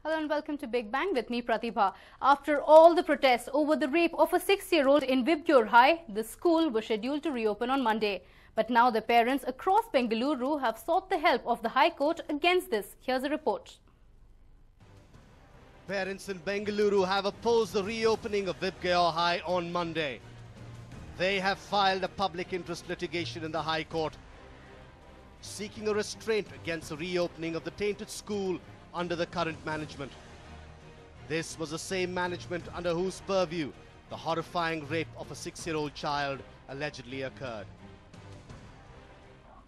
Hello and welcome to Big Bang with me, Pratibha. After all the protests over the rape of a 6-year-old in Vibgyor High, the school was scheduled to reopen on Monday. But now the parents across Bengaluru have sought the help of the High Court against this. Here's a report. Parents in Bengaluru have opposed the reopening of Vibgyor High on Monday. They have filed a public interest litigation in the High Court, seeking a restraint against the reopening of the tainted school under the current management. This was the same management under whose purview the horrifying rape of a 6-year-old child allegedly occurred.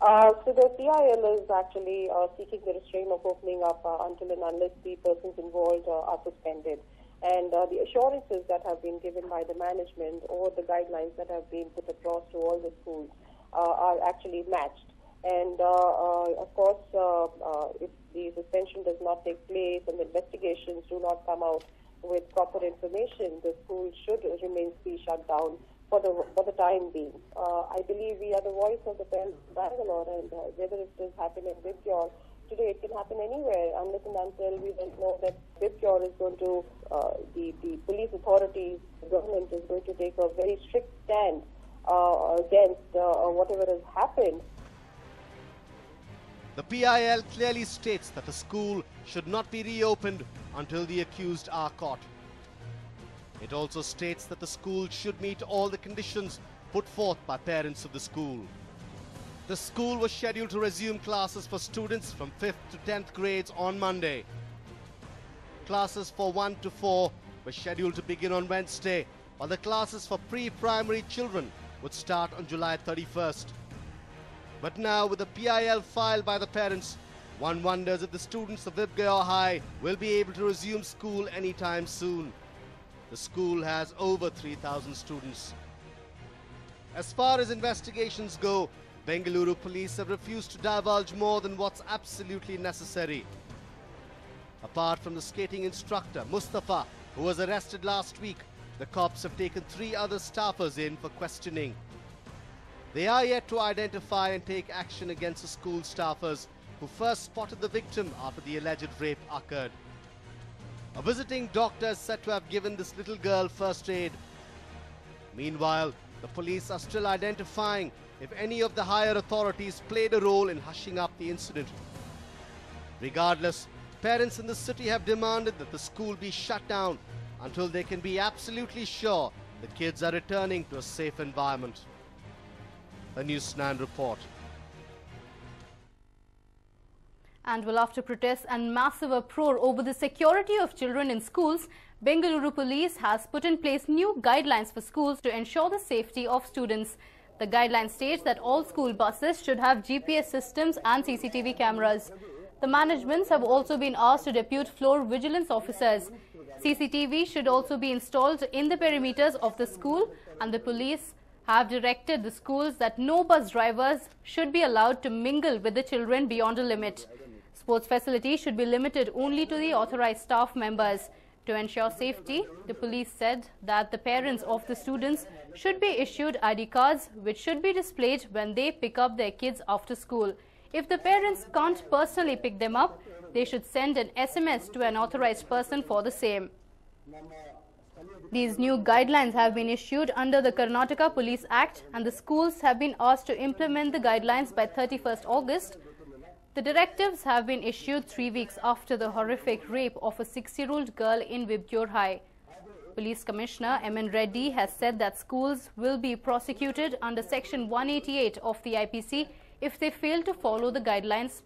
So the PIL is actually seeking the restraint of opening up until and unless the persons involved are suspended. And the assurances that have been given by the management or the guidelines that have been put across to all the schools are actually matched. And of course, if the suspension does not take place and the investigations do not come out with proper information, the school should remain shut down for the time being. I believe we are the voice of the parents of Bangalore, and whether it is happening in Vibgyor today, it can happen anywhere, unless and until we don't know that Vibgyor is going to, the police authorities, the government is going to take a very strict stand against whatever has happened. The PIL clearly states that the school should not be reopened until the accused are caught. It also states that the school should meet all the conditions put forth by parents of the school. The school was scheduled to resume classes for students from 5th to 10th grades on Monday. Classes for 1 to 4 were scheduled to begin on Wednesday, while the classes for pre-primary children would start on July 31st. But now, with the PIL filed by the parents, one wonders if the students of Vibgyor High will be able to resume school anytime soon. The school has over 3,000 students. As far as investigations go, Bengaluru police have refused to divulge more than what's absolutely necessary. Apart from the skating instructor, Mustafa, who was arrested last week, the cops have taken 3 other staffers in for questioning. They are yet to identify and take action against the school staffers who first spotted the victim after the alleged rape occurred. A visiting doctor is said to have given this little girl first aid. Meanwhile, the police are still identifying if any of the higher authorities played a role in hushing up the incident. Regardless, parents in the city have demanded that the school be shut down until they can be absolutely sure the kids are returning to a safe environment. A News9 report. And well, after protests and massive uproar over the security of children in schools, Bengaluru police has put in place new guidelines for schools to ensure the safety of students. The guidelines state that all school buses should have GPS systems and CCTV cameras. The managements have also been asked to depute floor vigilance officers. CCTV should also be installed in the perimeters of the school, and the police have directed the schools that no bus drivers should be allowed to mingle with the children beyond a limit. Sports facilities should be limited only to the authorized staff members. To ensure safety, the police said that the parents of the students should be issued ID cards which should be displayed when they pick up their kids after school. If the parents can't personally pick them up, they should send an SMS to an authorized person for the same. These new guidelines have been issued under the Karnataka Police Act, and the schools have been asked to implement the guidelines by 31st August. The directives have been issued 3 weeks after the horrific rape of a 6-year-old girl in Vibgyor High. Police Commissioner M.N. Reddy has said that schools will be prosecuted under Section 188 of the IPC if they fail to follow the guidelines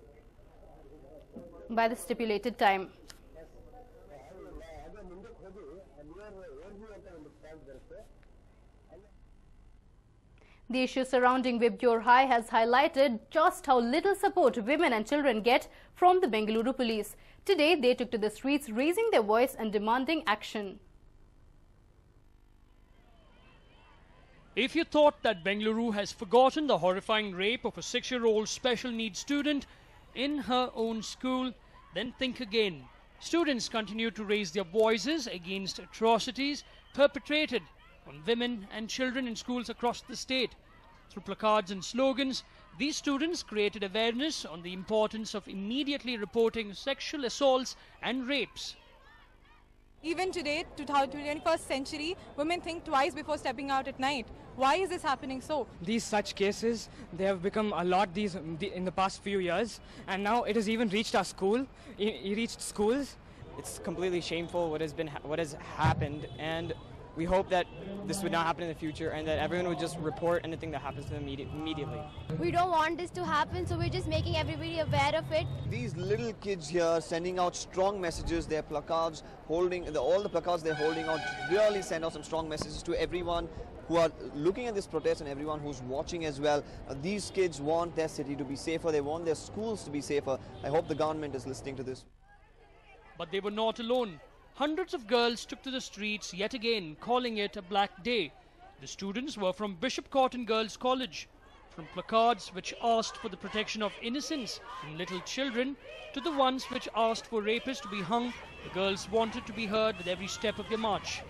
by the stipulated time. The issue surrounding Vibgyor High has highlighted just how little support women and children get from the Bengaluru police. Today, they took to the streets, raising their voice and demanding action. If you thought that Bengaluru has forgotten the horrifying rape of a 6-year-old special needs student in her own school, then think again. Students continue to raise their voices against atrocities perpetrated on women and children in schools across the state. Through placards and slogans, these students created awareness on the importance of immediately reporting sexual assaults and rapes Even today, 21st century, women think twice before stepping out at night. Why is this happening so? These such cases, they have become a lot in the past few years, and now it has even reached our school. It reached schools. It's completely shameful what has happened, and we hope that this would not happen in the future and that everyone would just report anything that happens to them immediately. We don't want this to happen, so we're just making everybody aware of it. These little kids here sending out strong messages, their placards, all the placards they're holding out really send out some strong messages to everyone who are looking at this protest and everyone who's watching as well. These kids want their city to be safer, they want their schools to be safer. I hope the government is listening to this. But they were not alone. Hundreds of girls took to the streets yet again, calling it a black day. The students were from Bishop Cotton Girls College. From placards which asked for the protection of innocence in little children to the ones which asked for rapists to be hung, the girls wanted to be heard with every step of their march.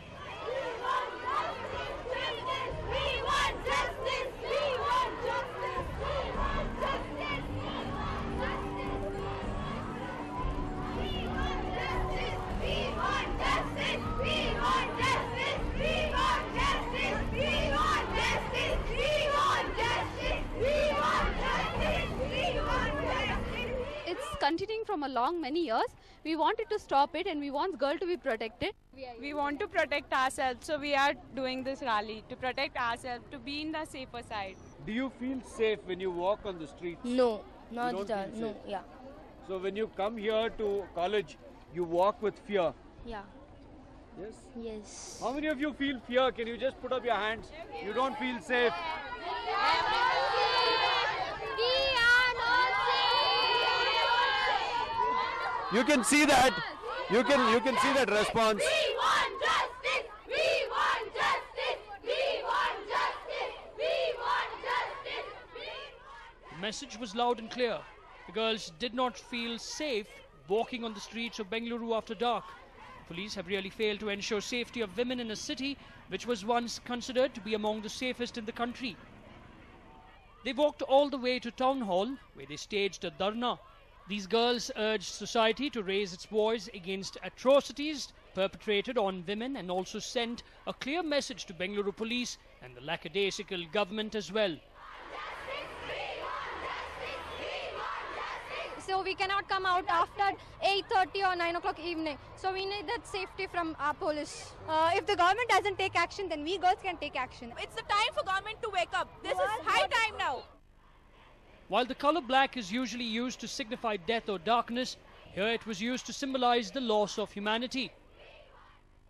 Continuing from a long many years, we wanted to stop it and we want girls to be protected. We want to protect ourselves, so we are doing this rally to protect ourselves, to be in the safer side. Do you feel safe when you walk on the streets? No, not at all. No, yeah. So when you come here to college, you walk with fear? Yeah. Yes? Yes. How many of you feel fear? Can you just put up your hands? You don't feel safe? You can see that. You can see that response. We want justice. We want justice. We want justice. We want justice. The message was loud and clear. The girls did not feel safe walking on the streets of Bengaluru after dark. Police have really failed to ensure safety of women in a city which was once considered to be among the safest in the country. They walked all the way to Town Hall, where they staged a dharna. These girls urged society to raise its voice against atrocities perpetrated on women and also sent a clear message to Bengaluru police and the lackadaisical government as well. So we cannot come out after 8:30 or 9 o'clock evening. So we need that safety from our police. If the government doesn't take action, then we girls can take action. It's the time for government to wake up. This is high time now. While the colour black is usually used to signify death or darkness, here it was used to symbolize the loss of humanity.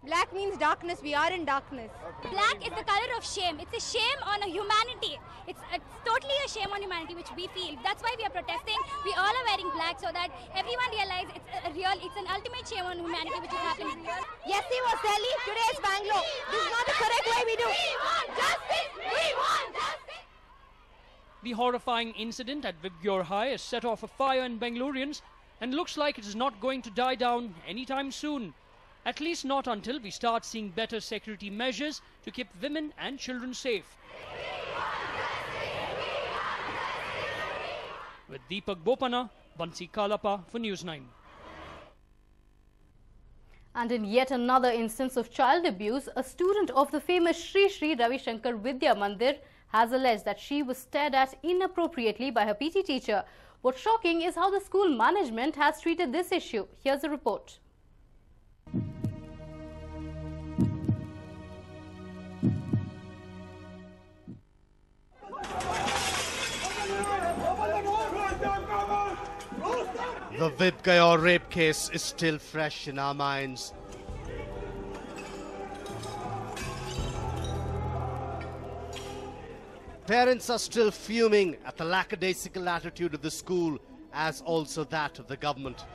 Black means darkness. We are in darkness. Black is the color of shame. It's a shame on a humanity. It's totally a shame on humanity which we feel. That's why we are protesting. We all are wearing black so that everyone realizes it's an ultimate shame on humanity which is happening. Yesterday was Delhi, today is Bangalore. This is not the correct way we do. We want justice. We want justice. The horrifying incident at Vibgyor High has set off a fire in Bengalurians and looks like it is not going to die down anytime soon. At least not until we start seeing better security measures to keep women and children safe. With Deepak Bopana, Bansi Kalapa for News9. And in yet another instance of child abuse, a student of the famous Sri Sri Ravi Shankar Vidya Mandir has alleged that she was stared at inappropriately by her PT teacher. What's shocking is how the school management has treated this issue. Here's a report. The Vibgyor rape case is still fresh in our minds. Parents are still fuming at the lackadaisical attitude of the school, as also that of the government.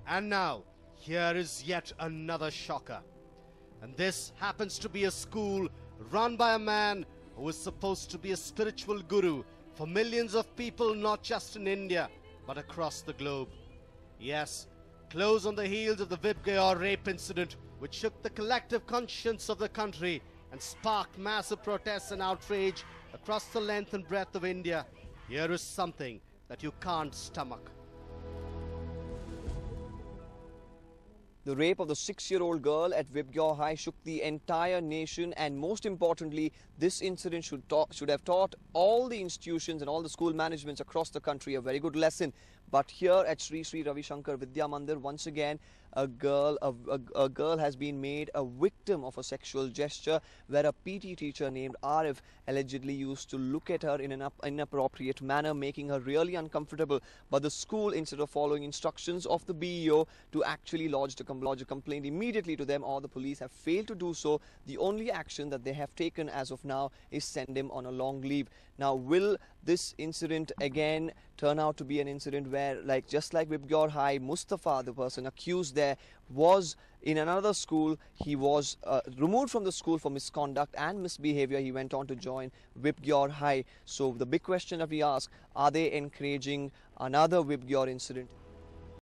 And now, here is yet another shocker. And this happens to be a school run by a man who is supposed to be a spiritual guru for millions of people, not just in India, but across the globe. Yes, close on the heels of the Vibgyor rape incident, which shook the collective conscience of the country and sparked massive protests and outrage across the length and breadth of India, here is something that you can't stomach. The rape of the 6-year-old girl at Vibgyor High shook the entire nation, and most importantly, this incident should have taught all the institutions and all the school managements across the country a very good lesson. But here at Sri Sri Ravi Shankar Vidya Mandir, once again, a girl has been made a victim of a sexual gesture where a PT teacher named Arif allegedly used to look at her in an inappropriate manner, making her really uncomfortable. But the school, instead of following instructions of the BEO to actually lodge a complaint immediately to them, or the police have failed to do so, the only action that they have taken as of now is send him on a long leave. Now, will this incident again turn out to be an incident where, just like Vibgyor High, Mustafa, the person accused there, was in another school? He was removed from the school for misconduct and misbehavior. He went on to join Vibgyor High. So the big question that we ask, are they encouraging another Vibgyor incident?